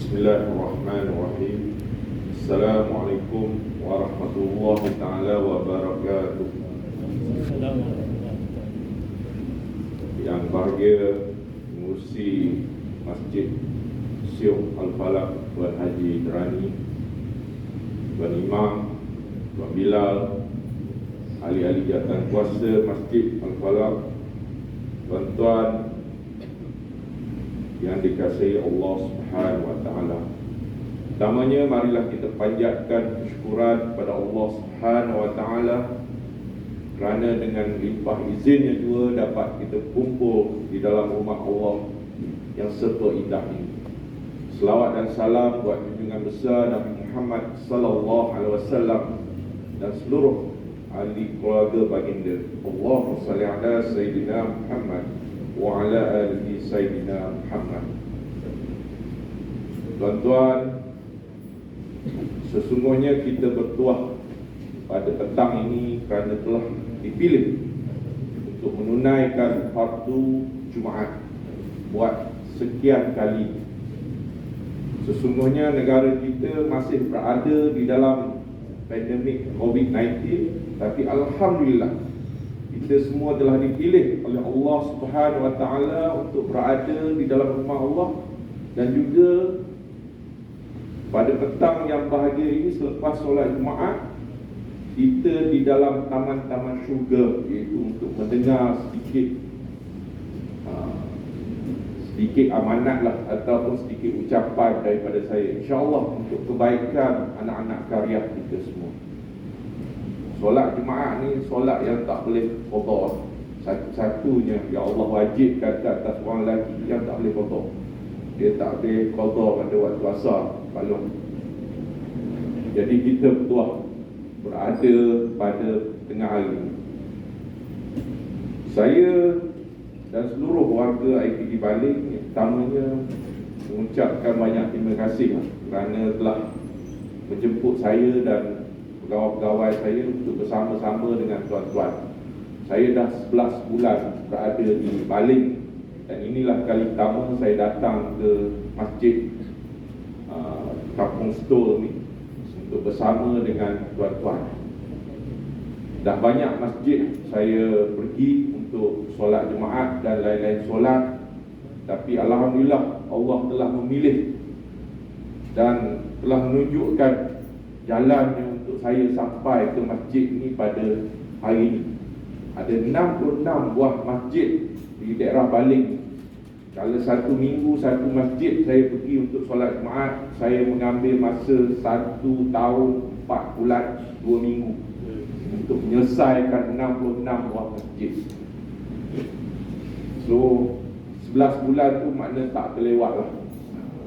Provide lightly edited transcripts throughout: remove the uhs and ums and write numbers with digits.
Bismillahirrahmanirrahim. Assalamualaikum warahmatullahi ta'ala wabarakatuh. Yang bahagia mengurusi Masjid Syekh Al-Falaq Tuan Haji Derani, Tuan Imam, Tuan Bilal, ahli-ahli jawatan kuasa Masjid Al-Falaq, tuan-tuan yang dikasihi Allah Subhanahu wa taala. Pertamanya, marilah kita panjatkan kesyukuran kepada Allah Subhanahu wa taala kerana dengan limpah izinnya juga dapat kita kumpul di dalam rumah Allah yang serba indah ini. Selawat dan salam buat junjungan besar Nabi Muhammad sallallahu alaihi wasallam dan seluruh ahli keluarga baginda. Allahumma salli ala sayyidina Muhammad wa ala alihi sayyidina Muhammad. Tuan-tuan, sesungguhnya kita bertuah pada petang ini kerana telah dipilih untuk menunaikan fardu Jumaat buat sekian kali. Sesungguhnya negara kita masih berada di dalam pandemik COVID-19, tapi alhamdulillah kita semua telah dipilih oleh Allah Subhanahu wa taala untuk berada di dalam rumah Allah, dan juga pada petang yang bahagia ini selepas solat Jumaat kita di dalam taman-taman syurga, iaitu untuk mendengar sedikit amanat lah ataupun sedikit ucapan daripada saya, insya-Allah untuk kebaikan anak-anak karya kita semua. Solat Jumaat ni solat yang tak boleh qada. Satu-satunya yang Allah wajibkan ke atas orang lelaki yang tak boleh qada. Dia tak boleh qada pada waktu asar malam. Jadi kita bertuah berada pada tengah hari. Saya dan seluruh warga IPD Baling pertamanya mengucapkan banyak terima kasih kerana telah menjemput saya dan pegawai-pegawai saya untuk bersama-sama dengan tuan-tuan. Saya dah 11 bulan berada di Baling, dan inilah kali pertama saya datang ke masjid Kampung Stol ni untuk bersama dengan tuan-tuan. Dah banyak masjid saya pergi untuk solat Jumaat dan lain-lain solat, tapi alhamdulillah Allah telah memilih dan telah menunjukkan jalannya untuk saya sampai ke masjid ini pada hari ini. Ada 66 buah masjid di daerah Baling. Kalau satu minggu satu masjid saya pergi untuk solat Jumaat, saya mengambil masa 1 tahun 4 bulan 2 minggu untuk menyelesaikan 66 buah masjid. So 11 bulan tu makna tak terlewat lah.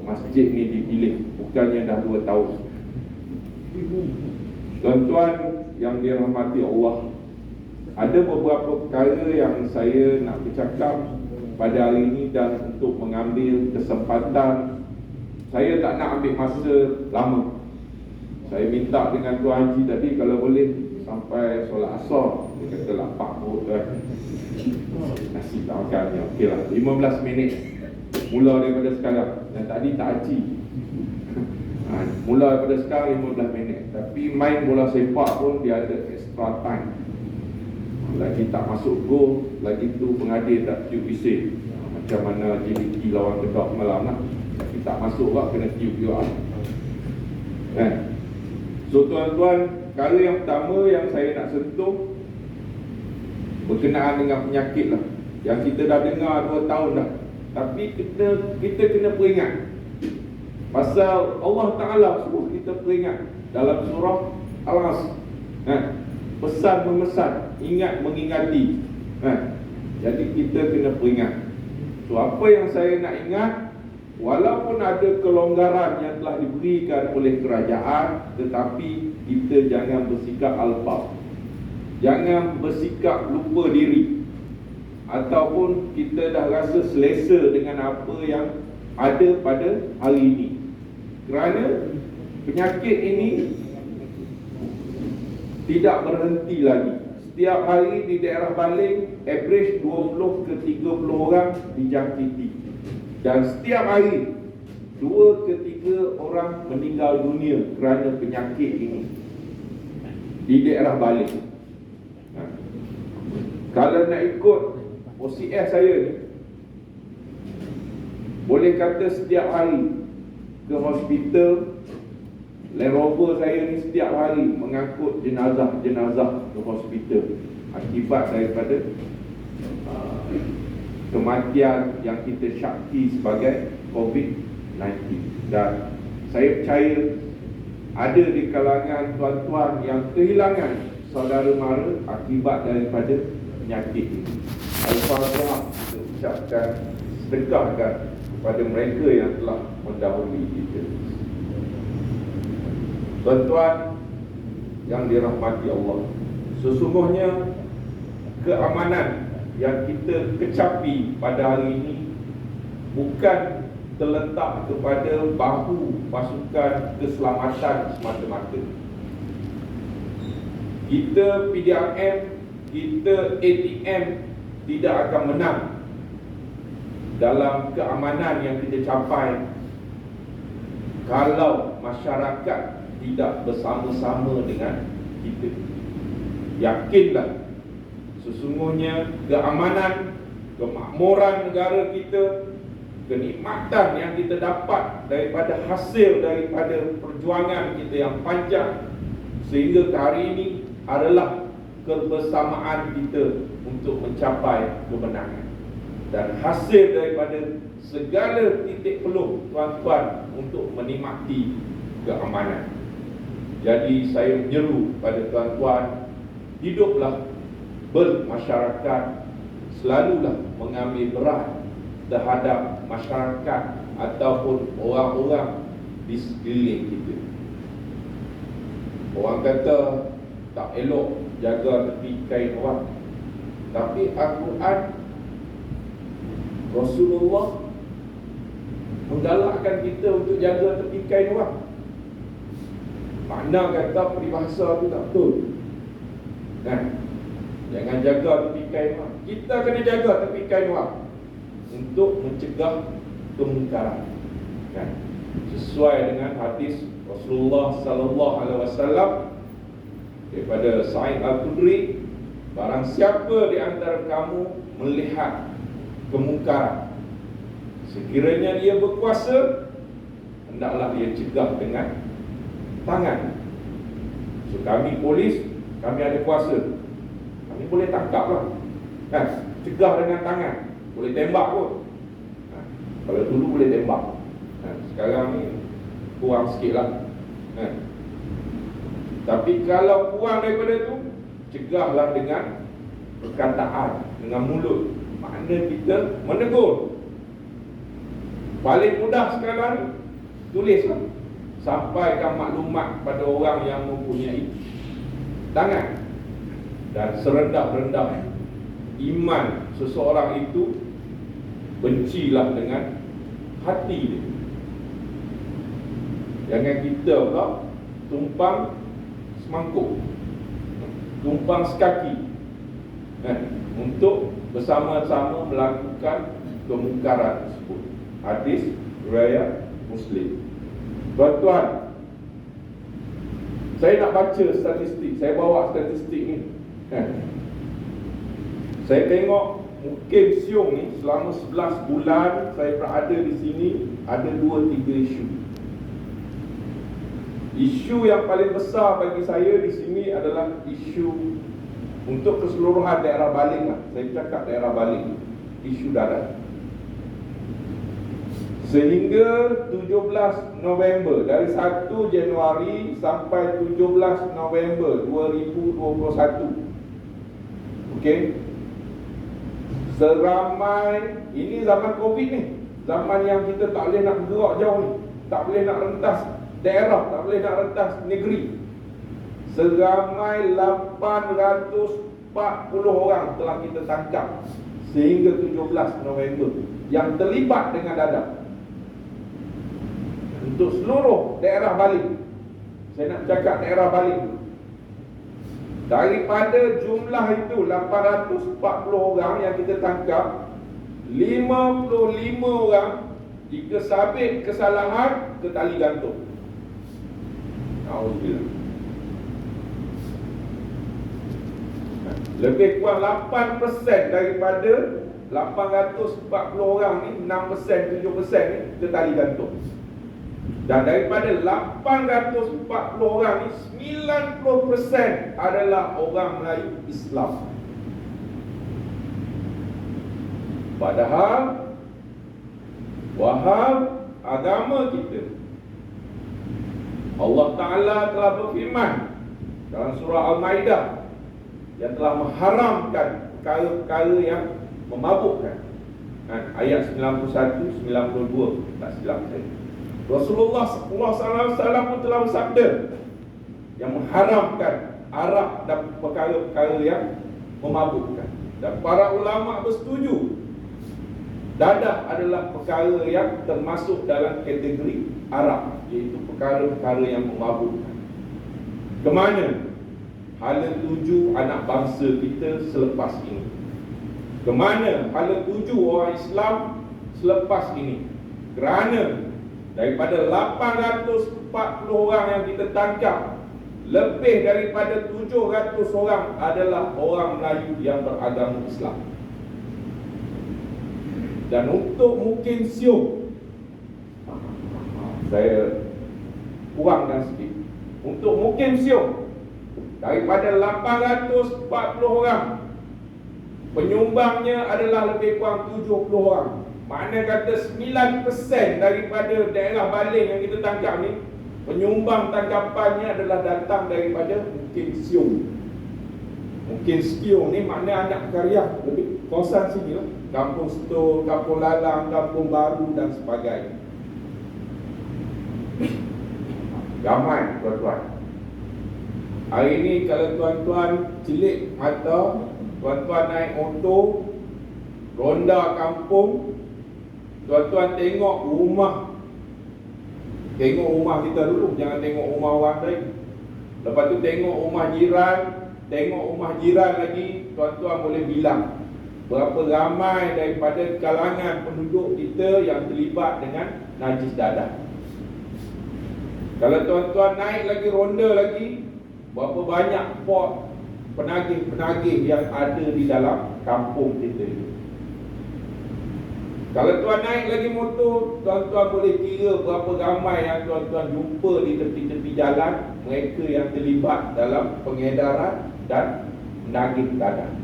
Masjid ni dipilih, bukannya dah 2 tahun. Tuan-tuan yang dirahmati Allah, ada beberapa perkara yang saya nak bercakap pada hari ini, dan untuk mengambil kesempatan, saya tak nak ambil masa lama. Saya minta dengan Tuan Haji tadi kalau boleh sampai solat asar. Dia kata lah 40 nasi tak makannya. Okey lah, 15 minit mula daripada sekarang. Dan tadi tak haji. Mula daripada sekarang 15 minit. Tapi main bola sepak pun dia ada extra time. Lagi tak masuk gol, lagi tu pengadil tak tiup bising. Macam mana JDT lawan Kedah malam lah. Tapi tak masuk lah, kena tiup juga. So tuan-tuan, perkara yang pertama yang saya nak sentuh berkenaan dengan penyakit lah, yang kita dah dengar 2 tahun dah. Tapi kita kena peringat. Pasal Allah Ta'ala suruh kita peringat dalam surah Al-Asr. Pesan memesan, ingat mengingati. Jadi kita kena peringat. So apa yang saya nak ingat, walaupun ada kelonggaran yang telah diberikan oleh kerajaan, tetapi kita jangan bersikap alpa. Jangan bersikap lupa diri, ataupun kita dah rasa selesa dengan apa yang ada pada hari ini. Kerana penyakit ini tidak berhenti lagi. Setiap hari di daerah Baling average 20 ke 30 orang dijangkiti. Dan setiap hari 2 ke 3 orang meninggal dunia kerana penyakit ini di daerah Balik. Kalau nak ikut OCS saya ni, boleh kata setiap hari ke hospital, Land Rover saya ni setiap hari mengangkut jenazah-jenazah ke hospital akibat daripada kematian yang kita syaki sebagai COVID-19. Dan saya percaya ada di kalangan tuan-tuan yang kehilangan saudara mara akibat daripada penyakit ini. Al-Fatihah, kita ucapkan sedekahkan kepada mereka yang telah mendahului kita. Tuan-tuan yang dirahmati Allah, sesungguhnya keamanan yang kita kecapi pada hari ini bukan terletak kepada bahu pasukan keselamatan semata-mata. Kita PDRM, kita ATM tidak akan menang dalam keamanan yang kita capai kalau masyarakat tidak bersama-sama dengan kita. Yakinlah, sesungguhnya keamanan, kemakmuran negara kita, kenikmatan yang kita dapat daripada hasil daripada perjuangan kita yang panjang sehingga ke hari ini adalah kebersamaan kita untuk mencapai kemenangan. Dan hasil daripada segala titik peluh tuan-tuan untuk menikmati keamanan. Jadi saya menyeru pada tuan-tuan, hiduplah bermasyarakat, selalulah mengambil berat terhadap masyarakat ataupun orang-orang di sekeliling kita. Orang kata tak elok jaga tepi kain orang, tapi Al-Quran, Rasulullah menggalakkan kita untuk jaga tepi kain orang. Mana kata peribahasa tu tak betul kan? Jangan jaga tepi kain orang. Kita kena jaga tepi kain orang untuk mencegah kemungkaran kan? Sesuai dengan hadis Rasulullah sallallahu alaihi wasallam daripada Sa'id Al-Khudri, barang siapa di antara kamu melihat kemungkaran, sekiranya dia berkuasa, hendaklah dia cegah dengan tangan. So kami polis, kami ada kuasa, kami boleh tangkap lah kan? Cegah dengan tangan, boleh tembak pun kalau dulu boleh tembak sekarang ni kurang sikit lah Tapi kalau kurang daripada tu, cegahlah dengan perkataan, dengan mulut. Makna kita menegur. Paling mudah sekarang, tulislah, sampaikan maklumat pada orang yang mempunyai tangan. Dan serendah-rendah iman seseorang itu, bencilah dengan hati dia. Jangan kita pula tumpang semangkuk, tumpang sekaki untuk bersama-sama melakukan kemungkaran tersebut. Hadis riwayat Muslim. Tuan-tuan, saya nak baca statistik. Saya bawa statistik ni. Saya tengok Mukim Siung ni selama 11 bulan saya berada di sini, ada 2-3 isu. Isu yang paling besar bagi saya di sini adalah isu untuk keseluruhan daerah Baling lah. Saya cakap daerah Baling, isu darat. Sehingga 17 November, dari 1 Januari sampai 17 November 2021, okey, seramai, ini zaman Covid ni, zaman yang kita tak boleh nak gerak jauh ni, tak boleh nak rentas daerah, tak boleh nak rentas negeri. Seramai 840 orang telah kita tangkap sehingga 17 November yang terlibat dengan dadah. Untuk seluruh daerah Baling, saya nak cakap daerah Baling, daripada jumlah itu 840 orang yang kita tangkap, 55 orang Jika sabit kesalahan, ke tali gantung. Alhamdulillah. Lebih kurang 8% daripada 840 orang ni, 6%, 7% ni ke tali gantung. Dan daripada 840 orang ni, 90% adalah orang Melayu Islam. Padahal Wahab agama kita, Allah Ta'ala telah berfirman dalam surah Al-Maidah yang telah mengharamkan perkara-perkara yang memabukkan. Ayat 91, 92, tak silap saya. Rasulullah SAW pun telah bersabda yang mengharamkan arak dan perkara-perkara yang memabukkan. Dan para ulama bersetuju dadah adalah perkara yang termasuk dalam kategori arak, iaitu perkara-perkara yang memabukkan. Kemana hala tuju anak bangsa kita selepas ini? Kemana hala tuju orang Islam selepas ini? Kerana daripada 840 orang yang kita tangkap, lebih daripada 700 orang adalah orang Melayu yang beragama Islam. Dan untuk mungkin siung, saya kurangkan sikit. Untuk mungkin siung, daripada 840 orang, penyumbangnya adalah lebih kurang 70 orang. Makna kata 9% daripada daerah baling yang kita tangkap ni, penyumbang tangkapannya adalah datang daripada mungkin siung. Mungkin siung ni makna anak karya lebih kawasan sini lah. Kampung Setor, Kampung Lalang, Kampung Baru dan sebagainya. Ramai tuan-tuan. Hari ni kalau tuan-tuan celik mata, tuan-tuan naik motor, ronda kampung, tuan-tuan tengok rumah. Tengok rumah kita dulu, jangan tengok rumah orang lain. Lepas tu tengok rumah jiran, tengok rumah jiran lagi, tuan-tuan boleh bilang berapa ramai daripada kalangan penduduk kita yang terlibat dengan najis dadah. Kalau tuan-tuan naik lagi ronda lagi, berapa banyak pot penagih-penagih yang ada di dalam kampung kita ini. Kalau tuan naik lagi motor, tuan-tuan boleh kira berapa ramai yang tuan-tuan jumpa di tepi-tepi jalan, mereka yang terlibat dalam pengedaran dan menagih dadah.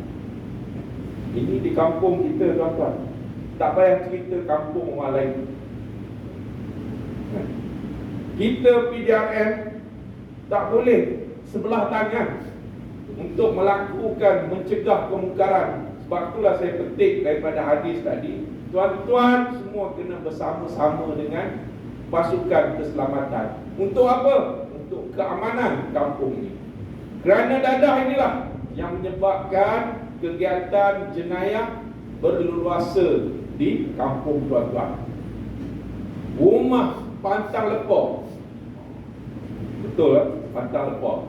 Ini di kampung kita tuan-tuan. Tak payah cerita kampung orang lain. Kita PDRM tak boleh sebelah tangan untuk melakukan mencegah kemungkaran. Sebab itulah saya petik daripada hadis tadi, tuan-tuan semua kena bersama-sama dengan pasukan keselamatan. Untuk apa? Untuk keamanan kampung ini. Kerana dadah inilah yang menyebabkan kegiatan jenayah berleluasa di kampung tuan-tuan. Rumah pantang lepah. Betul lah, pantang lepah.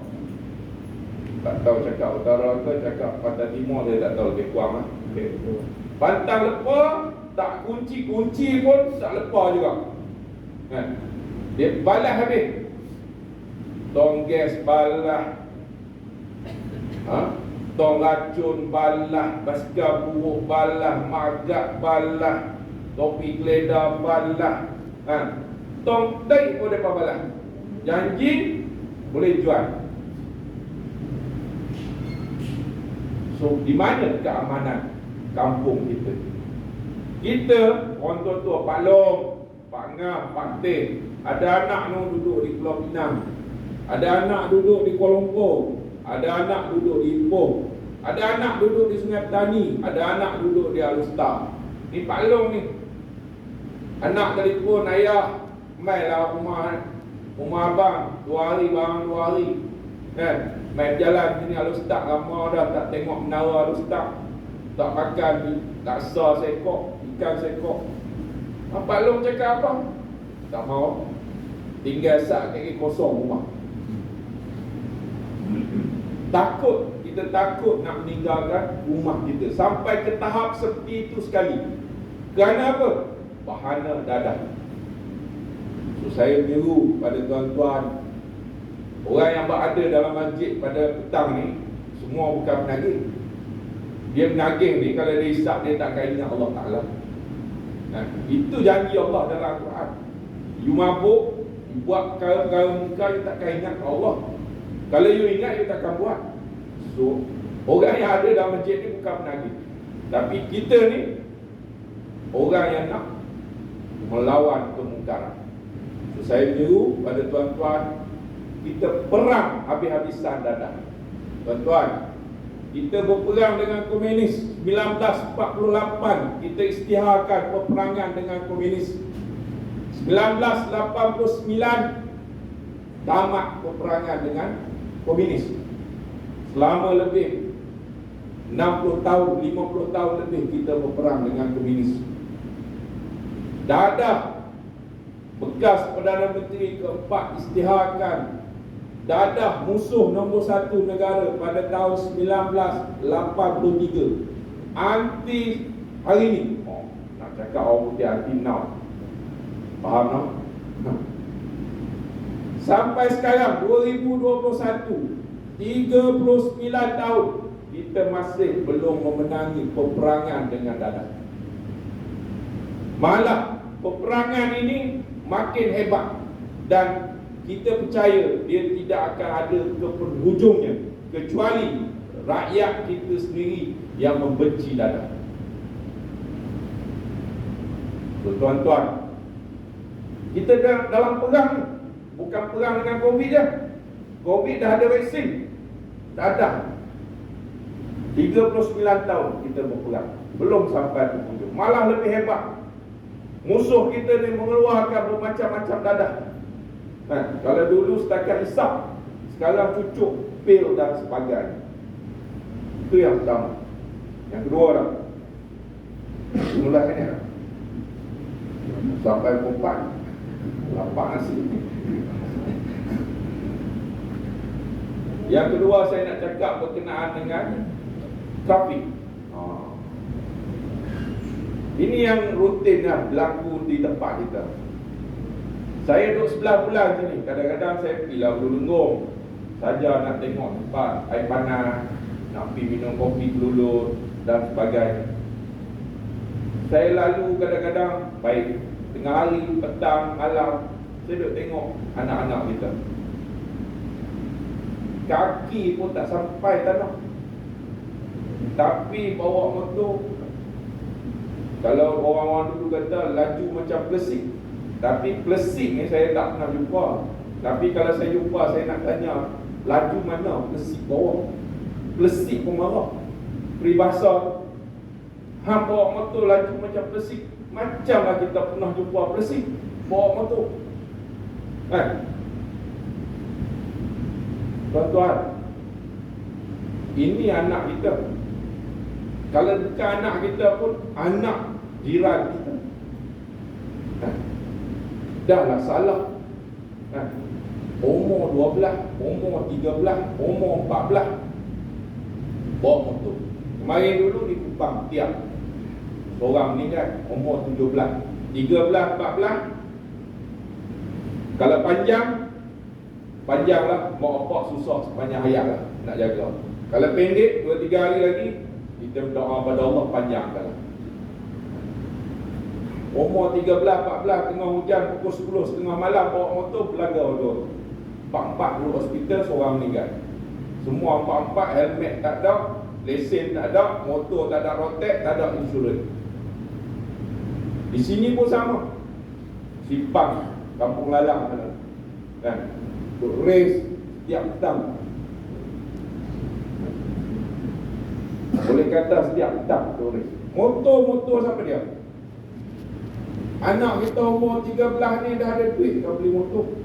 Tak tahu cakap utara ke cakap pantai timur, saya tak tahu, lebih kurang lah. Pantang lepah, tak kunci-kunci pun tak lepah juga. Dia balas habis. Tong gas balas, tong racun balah, basikal buruk balah, magak balah, topi geledah balah, tong taik pun mereka balah. Janji boleh jual. So di mana keamanan kampung kita? Kita orang tua-tua Pak Long, Pak Ngah, Pak Teh, ada anak nu duduk di Pulau Pinang, ada anak duduk di Kuala Lumpur, ada anak duduk di Ipoh, ada anak duduk di Sungai Petani, ada anak duduk di Alustar. Ni Pak Long ni, anak telefon, ayah, mailah rumah abang 2 hari, barang 2 hari, kan? Main jalan sini Alustar, lama dah tak tengok menara Alustar, tak makan laksa sekok, ikan sekok. Pak Long cakap apa? Tak mau, tinggal sak kaki kosong rumah. Takut, kita takut nak meninggalkan rumah kita. Sampai ke tahap seperti itu sekali. Kerana apa? bahana dadah. So saya menyeru pada tuan-tuan, orang yang berada dalam masjid pada petang ni semua bukan penagih. Dia menagih ni kalau dia hisap dia takkan ingat Allah Ta'ala. Itu janji Allah dalam Al-Quran. You mabuk, you buat perkara-perkara muka, you takkan ingat Allah. Kalau you ingat, you takkan buat. So orang yang ada dalam masjid ni bukan penagih, tapi kita ni orang yang nak melawan kemungkaran. So saya menyeru pada tuan-tuan, kita perang habis-habisan dadah. Tuan-tuan, kita berperang dengan komunis 1948, kita isytiharkan peperangan dengan komunis. 1989 tamat peperangan dengan komunis. Selama lebih 60 tahun, 50 tahun lebih kita berperang dengan komunis. Dadah bekas Perdana Menteri keempat isytiharkan dadah musuh nombor 1 negara pada tahun 1983, anti hari ni. Nak cakap orang putih anti now. Faham tak? Sampai sekarang 2021, 39 tahun, kita masih belum memenangi peperangan dengan dadah. Malah peperangan ini makin hebat, dan kita percaya dia tidak akan ada ke penghujungnya kecuali rakyat kita sendiri yang membenci dadah. So, tuan-tuan, kita dalam perang ni, bukan perang dengan Covid je. Covid dah ada vaksin, dadah 39 tahun kita berperang, belum sampai ke hujung. Malah lebih hebat, musuh kita ni mengeluarkan bermacam-macam dadah. Kalau dulu setakat hisap, sekarang cucuk, pil dan sebagainya. Itu yang pertama. Yang kedua dah, mula ini sampai empat lapak nasi. Yang kedua saya nak cakap berkenaan dengan trafik. Ini yang rutin dah berlaku di tempat kita. Saya duduk sebelah bulan sini, kadang-kadang saya pergilah Ulu Lenggong saja nak tengok tempat air panas, nak pergi minum kopi kelulut dan sebagainya. Saya lalu kadang-kadang, baik tengah hari, petang, malam, saya duduk tengok anak-anak kita. Kaki pun tak sampai tanah, tapi bawa motor. Kalau orang-orang dulu kata laju macam Plesik, tapi Plesik ni saya tak pernah jumpa. Tapi kalau saya jumpa, saya nak tanya, laju mana Plesik bawa? Plesik pun marah. Peribahasa, hang bawa motor laju macam Plesik, macamlah kita pernah jumpa Plesik bawa motor. Tuan-tuan, ini anak kita. Kalau bukan anak kita pun, anak jiran kita. Dah lah salah. Umur 12, umur 13, umur 14 bawa motor. Kemarin dulu di Kupang, Tiap, seorang meninggal, umur 17, 13, 14. Kalau panjanglah, mau apa susah sepanjang hayat lah nak jaga. Kalau pendek, 2-3 hari lagi, kita berdoa pada Allah panjangkanlah. Umur 13, 14, tengah hujan pukul 10, setengah malam bawa motor, belagau dua. 4 dulu hospital, seorang meninggal. Semua 4 helmet tak ada, lesen tak ada, motor tak ada rotek, tak ada insurans. Di sini pun sama. Simpang, Kampung Lalang kan, race setiap petang. Boleh kata setiap petang tu race. Motor siapa dia? Anak kita umur 13 ni dah ada duit kau beli motor.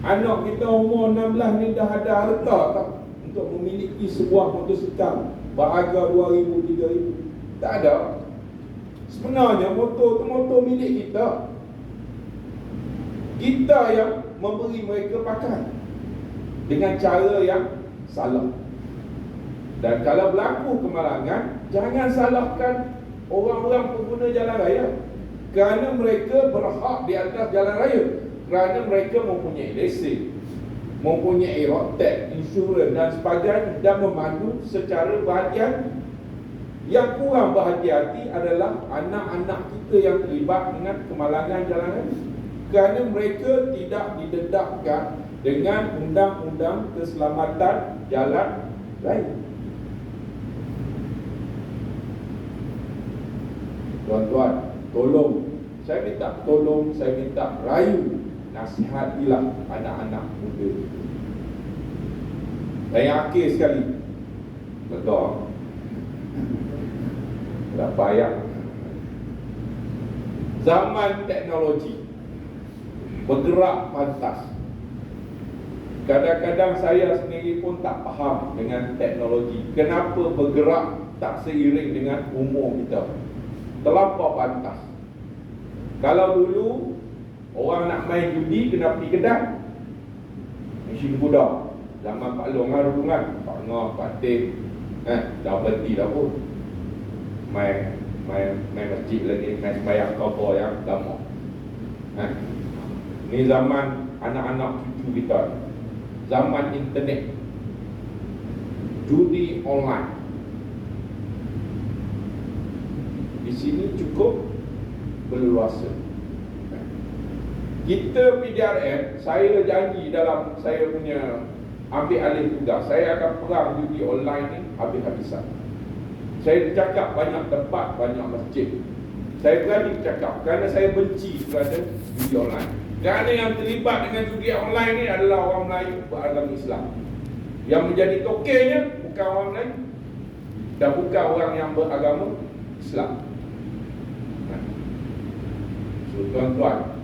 Anak kita umur 16 ni dah ada harta tak untuk memiliki sebuah motosikal berharga 2,000, 3,000. Tak ada. Sebenarnya motor tu motor milik kita. Kita yang memberi mereka pakai dengan cara yang salah. Dan kalau berlaku kemalangan, jangan salahkan orang-orang pengguna jalan raya. kerana mereka berhak di atas jalan raya, kerana mereka mempunyai lesen, mempunyai road tax, insurans dan sebagainya, dan memandu secara berhati-hati. Yang kurang berhati-hati adalah anak-anak kita yang terlibat dengan kemalangan jalan raya, kerana mereka tidak didedahkan dengan undang-undang keselamatan jalan raya. Tuan-tuan, saya minta rayu, nasihatilah anak-anak muda. Dan yang akhir sekali, betul, berapa ayat? Zaman teknologi bergerak pantas. Kadang-kadang saya sendiri pun tak faham dengan teknologi, kenapa bergerak tak seiring dengan umur kita. Terlampau pantas. Kalau dulu orang nak main judi kena pergi kedai, mesin budak. Zaman Pak Long dulu kan, Pak Ngah, Pak Tim, dah berhenti dah pun. Main masjid lagi, main sembahyang kabur yang lama. Ni zaman anak-anak cucu kita, zaman internet, judi online. Di sini cukup berleluasa. Kita PDRM, saya janji dalam saya punya ambil alih tugas, saya akan perang judi online ni habis-habisan. Saya cakap banyak tempat, banyak masjid. Saya berani cakap kerana saya benci kepada judi online. Kerana yang terlibat dengan judi online ni adalah orang Melayu beragama Islam. Yang menjadi tokenya bukan orang Melayu dan bukan orang yang beragama Islam. So, tuan-tuan,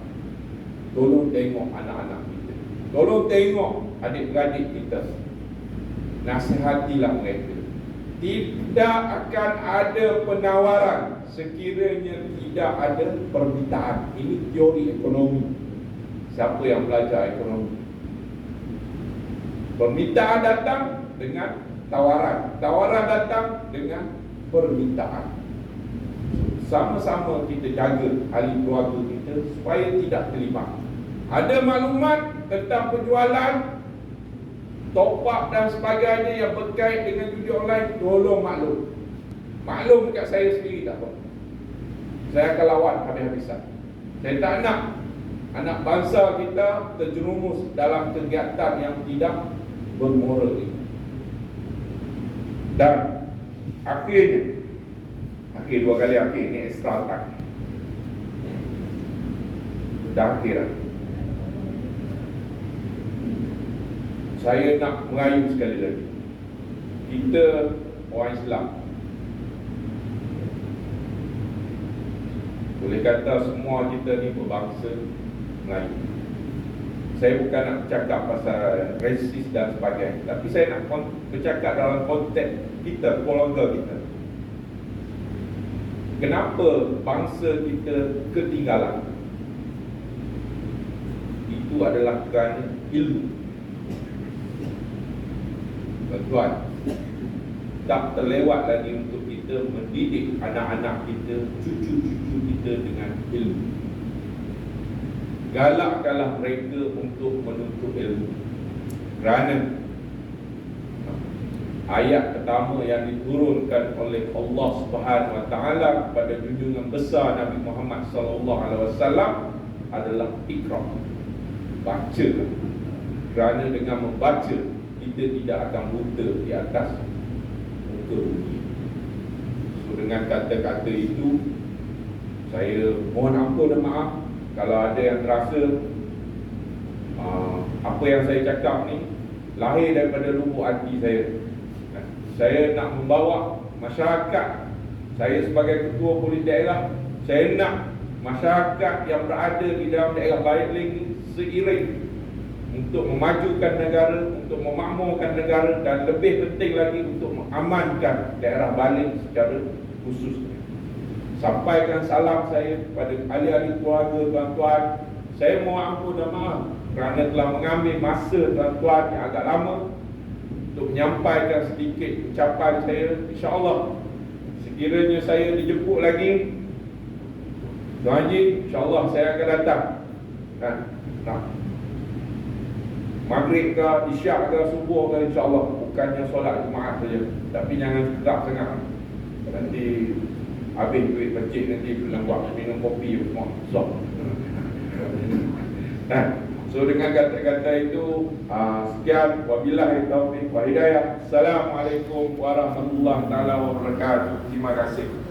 tolong tengok anak-anak kita, tolong tengok adik-beradik kita, nasihatilah mereka. Tidak akan ada penawaran sekiranya tidak ada permintaan. Ini teori ekonomi. Siapa yang belajar ekonomi? Permintaan datang dengan tawaran, tawaran datang dengan permintaan. Sama-sama kita jaga ahli keluarga kita supaya tidak terlibat. Ada maklumat tentang penjualan, top up dan sebagainya yang berkait dengan judi online, tolong maklum dekat saya sendiri tak apa. Saya akan lawan habis-habisan. Saya tak nak anak bangsa kita terjerumus dalam kegiatan yang tidak bermoral ini. Dan akhirnya, dua kali akhir ni extra time. Dah akhir. Saya nak merayu sekali lagi. Kita orang Islam, boleh kata semua kita ni berbangsa Melayu. Saya bukan nak bercakap pasal rasis dan sebagainya, tapi saya nak bercakap dalam konteks kita, keluarga kita. Kenapa bangsa kita ketinggalan? Itu adalah kerana ilmu. Tuan-tuan, tak terlewat lagi untuk kita mendidik anak-anak kita, cucu-cucu kita dengan ilmu. Galakkanlah mereka untuk menuntut ilmu. Kerana ayat pertama yang diturunkan oleh Allah Subhanahu Wa Taala kepada junjungan besar Nabi Muhammad sallallahu alaihi wasallam adalah Iqra. Baca. Kerana dengan membaca kita tidak akan buta di atas muka bumi. So dengan kata-kata itu, saya mohon ampun dan maaf kalau ada yang terasa apa yang saya cakap ni lahir daripada lubuk hati saya. Saya nak membawa masyarakat, saya sebagai ketua polis daerah, saya nak masyarakat yang berada di dalam daerah Baitling seiring untuk memajukan negara, untuk memakmurkan negara, dan lebih penting lagi untuk mengamankan daerah Baling secara khusus. Sampaikan salam saya kepada ahli-ahli keluarga tuan-tuan. Saya mohon ampun dan maaf kerana telah mengambil masa tuan-tuan yang agak lama untuk menyampaikan sedikit ucapan saya. InsyaAllah sekiranya saya dijemput lagi, Tuan Haji, insyaAllah saya akan datang. Nah, Maghrib ke, Isyak ke, Subuh ke, insyaAllah. Bukannya solat Jumaat saja. Tapi jangan sedap sangat. Nanti habis duit masjid, nanti pulang buat minum kopi semua. Nah, so dengan kata-kata itu, sekian. Wabillahi taufiq wa hidayah. Assalamualaikum warahmatullahi wabarakatuh. Terima kasih.